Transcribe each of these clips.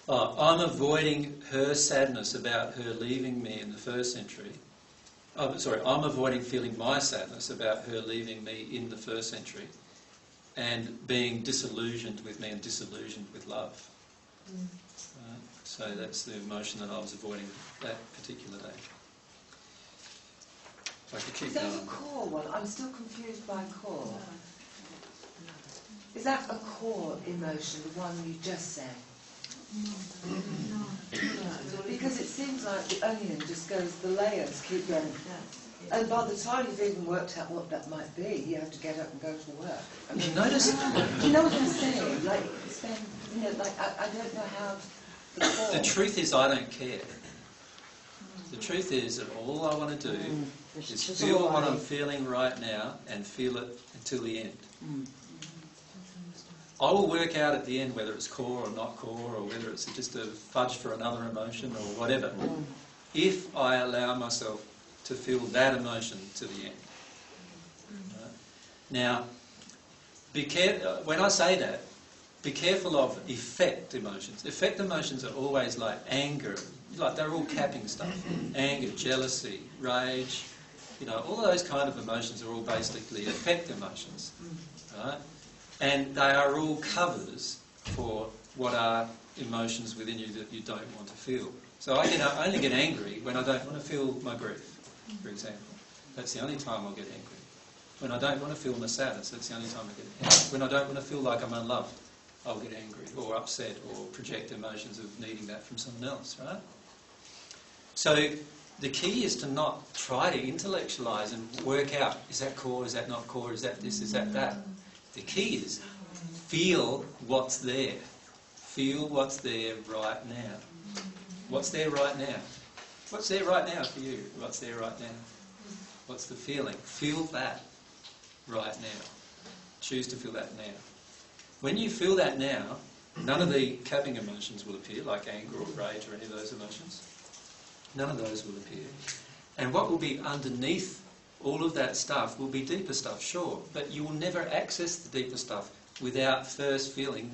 I'm avoiding her sadness about her leaving me in the first century. I'm avoiding feeling my sadness about her leaving me in the first century and being disillusioned with me and disillusioned with love. So that's the emotion that I was avoiding that particular day. I could keep Is that going. a core one? I'm still confused by core. Is that a core emotion, the one you just said? Because it seems like the onion just goes, the layers keep going. And by the time you've even worked out what that might be, you have to get up and go to work. I mean, You notice? do you know what I'm saying? Like, spend, you know, like I don't know how the core. The truth is, I don't care. The truth is that all I want to do is feel what I'm feeling right now and feel it until the end. I will work out at the end whether it's core or not core, or whether it's just a fudge for another emotion or whatever, if I allow myself to feel that emotion to the end. Right? Now, when I say that, be careful of effect emotions. Effect emotions are always like anger, like they're all capping stuff. Anger, jealousy, rage, all of those kind of emotions are all basically effect emotions. Right? And they are all covers for what are emotions within you that you don't want to feel. So I only get angry when I don't want to feel my grief, for example. That's the only time I'll get angry. When I don't want to feel my sadness, that's the only time I get angry. When I don't want to feel like I'm unloved, I'll get angry or upset or project emotions of needing that from someone else, right? So the key is to not try to intellectualise and work out, is that core, is that not core, is that this, is that that? The key is feel what's there. Feel what's there right now. What's there right now? What's there right now for you? What's there right now? What's the feeling? Feel that right now. Choose to feel that now. When you feel that now, none of the capping emotions will appear, like anger or rage or any of those emotions. None of those will appear. And what will be underneath all of that stuff will be deeper stuff, sure, but you will never access the deeper stuff without first feeling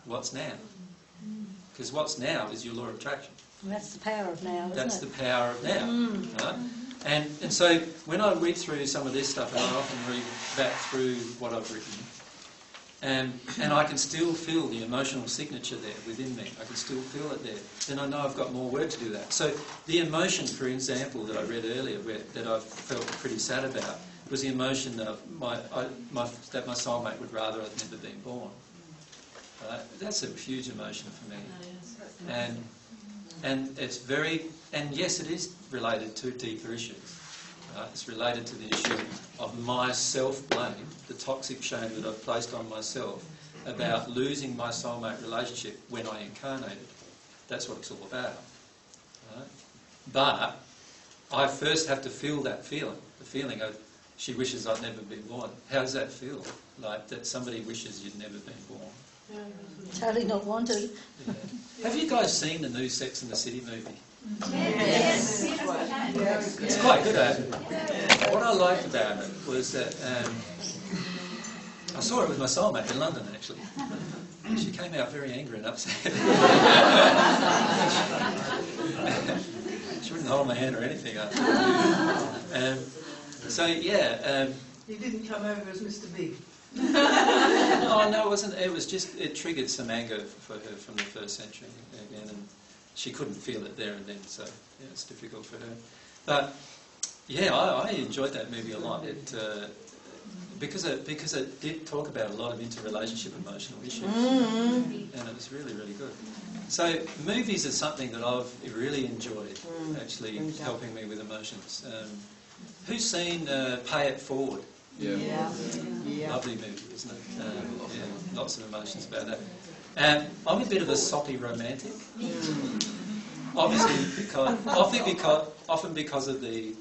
what's now. Because what's now is your law of attraction. And that's the power of now, isn't That's it? the power of now. Right? And so when I read through some of this stuff, and I often read back through what I've written, and I can still feel the emotional signature there within me. I can still feel it there. Then I know I've got more work to do that. So the emotion, for example, that I read earlier, that I felt pretty sad about, was the emotion of that my soulmate would rather I'd never been born. That's a huge emotion for me. And it's and yes, it is related to deeper issues. It's related to the issue of my self-blame, the toxic shame that I've placed on myself about losing my soulmate relationship when I incarnated. That's what it's all about. Right? But I first have to feel that feeling, the feeling of she wishes I'd never been born. How does that feel? Like that somebody wishes you'd never been born. Totally not wanted. Yeah. Have you guys seen the new Sex and the City movie? Yes. It's quite good, What I liked about it was that I saw it with my soulmate in London, actually. She came out very angry and upset. She wouldn't hold my hand or anything. He didn't come over as Mr. B. Oh, no, it wasn't. It was just, it triggered some anger for her from the first century again, and she couldn't feel it there and then, so yeah, it's difficult for her. But yeah, I enjoyed that movie a lot. Because it did talk about a lot of interrelationship emotional issues, and it was really, really good. So movies are something that I've really enjoyed, actually helping me with emotions. Who's seen Pay It Forward? Yeah. Lovely movie, isn't it? Yeah, lots of emotions about that. I'm a bit of a soppy romantic, often because of the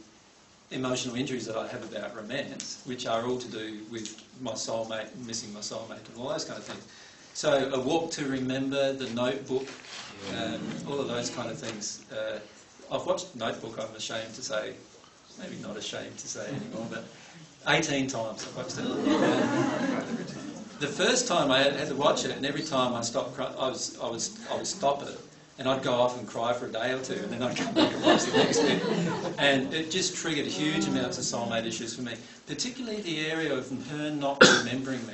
emotional injuries that I have about romance, which are all to do with my soulmate, missing my soulmate, and all those kind of things. So A Walk to Remember, The Notebook, all of those kind of things. I've watched Notebook, I'm ashamed to say, maybe not ashamed to say anymore, but 18 times I've watched it. the first time I had to watch it, and every time I stopped crying, I would stop it, and I'd go off and cry for a day or two, and then I'd come back and watch the next bit. And it just triggered huge amounts of soulmate issues for me, particularly the area of her not remembering me.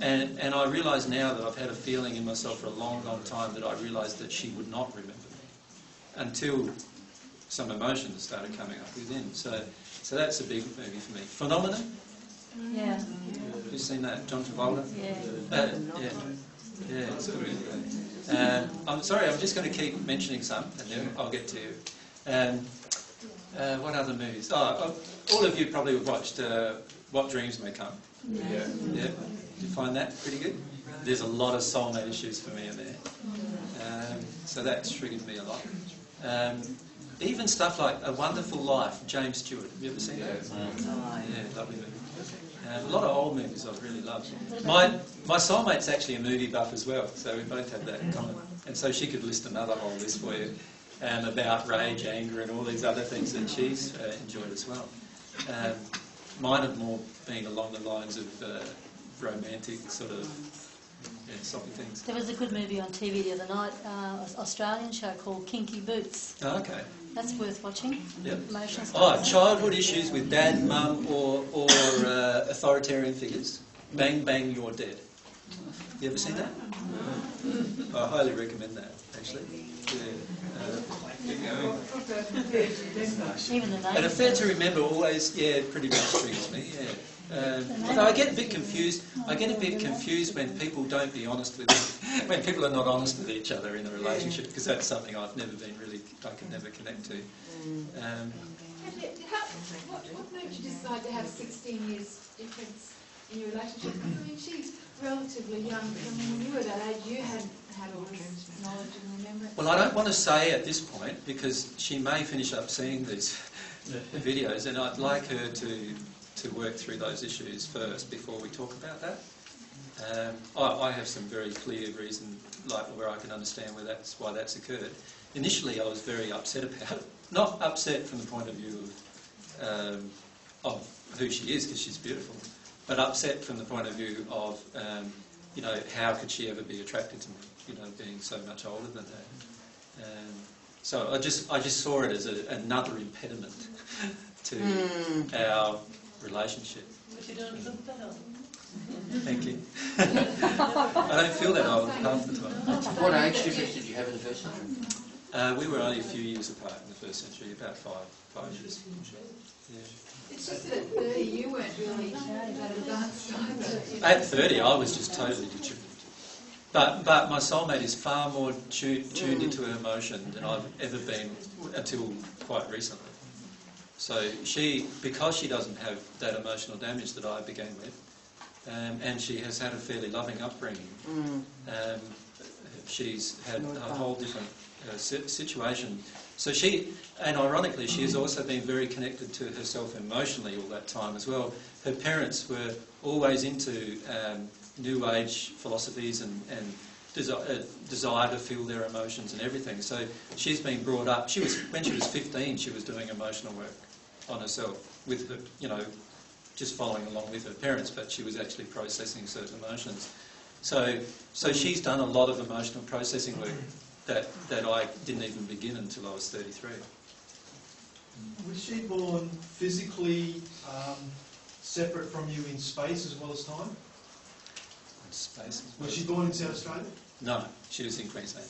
And I realise now that I've had a feeling in myself for a long, long time that I realised that she would not remember me until some emotions started coming up within. So that's a big movie for me. Phenomenon? Yeah. Who's seen that? John Travolta? Yeah. Yeah, it's good. I'm sorry, I'm just going to keep mentioning some, and then I'll get to you. What other movies? Oh, all of you probably have watched What Dreams May Come. Yeah. Did you find that pretty good? There's a lot of soulmate issues for me in there. So that's triggered me a lot. Even stuff like A Wonderful Life, James Stewart. Have you ever seen that? Yeah, lovely movie. A lot of old movies I've really loved. My soulmate's actually a movie buff as well, so we both have that in common. And so she could list another whole list for you about rage, anger, and all these other things that she's enjoyed as well. Mine have more been along the lines of romantic sort of soppy things. There was a good movie on TV the other night, an Australian show called Kinky Boots. Oh, okay. That's worth watching. Yep. Emotional stuff. Oh, childhood issues with dad, mum, or authoritarian figures. Bang, bang, you're dead. You ever seen that? I highly recommend that, actually. Even the name. And Affair to Remember always, pretty much triggers me, although I get a bit confused. I get a bit confused when people don't be honest with when people are not honest with each other in a relationship, because that's something I've never been really, I can never connect to. What made you decide to have 16 years difference in your relationship? I mean, she's relatively young. I mean, when you were that age, you hadn't had all this knowledge and remembrance. Well, I don't want to say at this point, because she may finish up seeing these videos, and I'd like her to work through those issues first before we talk about that. I have some very clear reason, like where I can understand why that's occurred. Initially, I was very upset about it. Not upset from the point of view of who she is, because she's beautiful, but upset from the point of view of, how could she ever be attracted to me, being so much older than her. So I just saw it as another impediment to our relationship. But you don't look that old. Thank you. I don't feel that old half the time. What age difference did you have in the first century? We were only a few years apart in the first century, about five years. Yeah. It's just that at 30 you weren't really that advanced either. At 30 I was just totally determined. But my soulmate is far more tuned into her emotion than I've ever been until quite recently. So because she doesn't have that emotional damage that I began with, and she has had a fairly loving upbringing, she's had a whole different situation. So and ironically, she has also been very connected to herself emotionally all that time as well. Her parents were always into New Age philosophies and desire to feel their emotions and everything. So she's been brought up. When she was 15, she was doing emotional work on herself with her, just following along with her parents, but she was actually processing certain emotions. So she's done a lot of emotional processing work that I didn't even begin until I was 33. Was she born physically separate from you in space as well as time? Space. Was she born in South Australia? No, she was in Queensland.